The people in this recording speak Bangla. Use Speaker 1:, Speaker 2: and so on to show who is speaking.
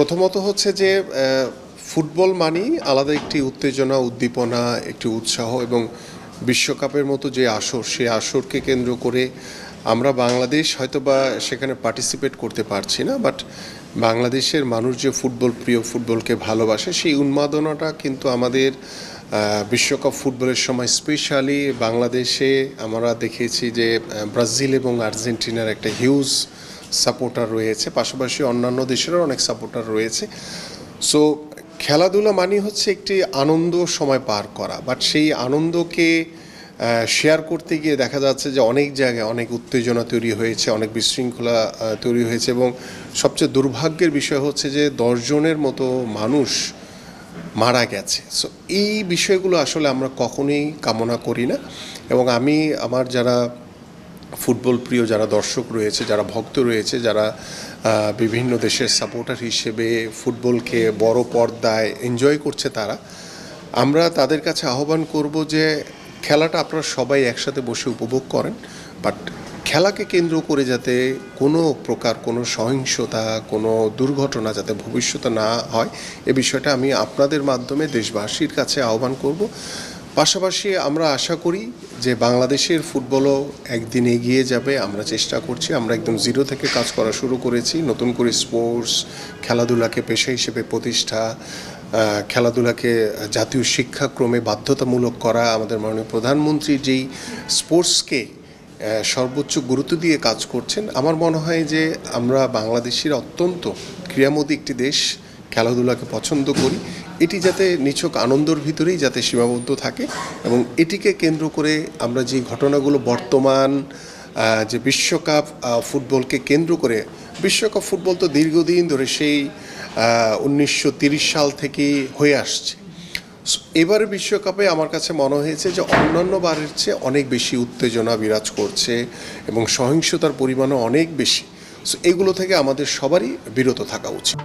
Speaker 1: প্রথমত হচ্ছে যে ফুটবল মানেই আলাদা একটি উত্তেজনা, উদ্দীপনা, একটি উৎসাহ এবং বিশ্বকাপের মতো যে আসর, সেই আসরকে কেন্দ্র করে আমরা বাংলাদেশ হয়তোবা সেখানে পার্টিসিপেট করতে পারছি না, বাট বাংলাদেশের মানুষ যে ফুটবল প্রিয়, ফুটবলকে ভালোবাসে, সেই উন্মাদনাটা কিন্তু আমাদের বিশ্বকাপ ফুটবলের সময় স্পেশালি বাংলাদেশে আমরা দেখেছি যে ব্রাজিল এবং আর্জেন্টিনার একটা হিউজ সাপোর্টার রয়েছে, পাশাপাশি অন্যান্য দেশেরও অনেক সাপোর্টার রয়েছে। সো খেলাধুলা মানে হচ্ছে একটি আনন্দ সময় পার করা, বাট সেই আনন্দকে শেয়ার করতে গিয়ে দেখা যাচ্ছে যে অনেক জায়গায় অনেক উত্তেজনা তৈরি হয়েছে, অনেক বিশৃঙ্খলা তৈরি হয়েছে এবং সবচেয়ে দুর্ভাগ্যের বিষয় হচ্ছে যে 10 জনের মতো মানুষ মারা গেছে। সো এই বিষয়গুলো আসলে আমরা কখনোই কামনা করি না। এবং আমি আমার যারা ফুটবল প্রিয় যারা দর্শক রয়েছে, যারা ভক্ত রয়েছে, যারা বিভিন্ন দেশের সাপোর্টার হিসেবে ফুটবলকে বড় পর্দায় এনজয় করছে, আমরা তাদের কাছে আহ্বান করব যে খেলাটা আপনারা সবাই একসাথে বসে উপভোগ করেন, বাট খেলাকে কেন্দ্র করে যাতে কোনো প্রকার কোনো সহিংসতা, কোনো দুর্ঘটনা যাতে ভবিষ্যতে না হয়, এ বিষয়টা আমি আপনাদের মাধ্যমে দেশবাসীর কাছে আহ্বান করব। পাশাপাশি আমরা আশা করি যে বাংলাদেশের ফুটবলও একদিন এগিয়ে যাবে। আমরা চেষ্টা করছি, আমরা একদম জিরো থেকে কাজ করা শুরু করেছি, নতুন করে স্পোর্টস খেলাধুলাকে পেশা হিসেবে প্রতিষ্ঠা, খেলাধুলাকে জাতীয় শিক্ষাক্রমে বাধ্যতামূলক করা, আমাদের মাননীয় প্রধানমন্ত্রী যেই স্পোর্টসকে সর্বোচ্চ গুরুত্ব দিয়ে কাজ করছেন। আমার মনে হয় যে আমরা বাংলাদেশের অত্যন্ত ক্রীড়ামোদী একটি দেশ, খেলাধুলাকে পছন্দ করি, এটি যাতে নিছক আনন্দের ভিতরেই যাতে সীমাবদ্ধ থাকে এবং এটিকে কেন্দ্র করে আমরা যে ঘটনাগুলো বর্তমান যে বিশ্বকাপ ফুটবলকে কেন্দ্র করে, বিশ্বকাপ ফুটবল তো দীর্ঘদিন ধরে সেই 1930 সাল থেকেই হয়ে আসছে। এবারে বিশ্বকাপে আমার কাছে মনে হয়েছে যে অন্যান্য বারের চেয়ে অনেক বেশি উত্তেজনা বিরাজ করছে এবং সহিংসতার পরিমাণও অনেক বেশি। সো এগুলো থেকে আমাদের সবারই বিরত থাকা উচিত।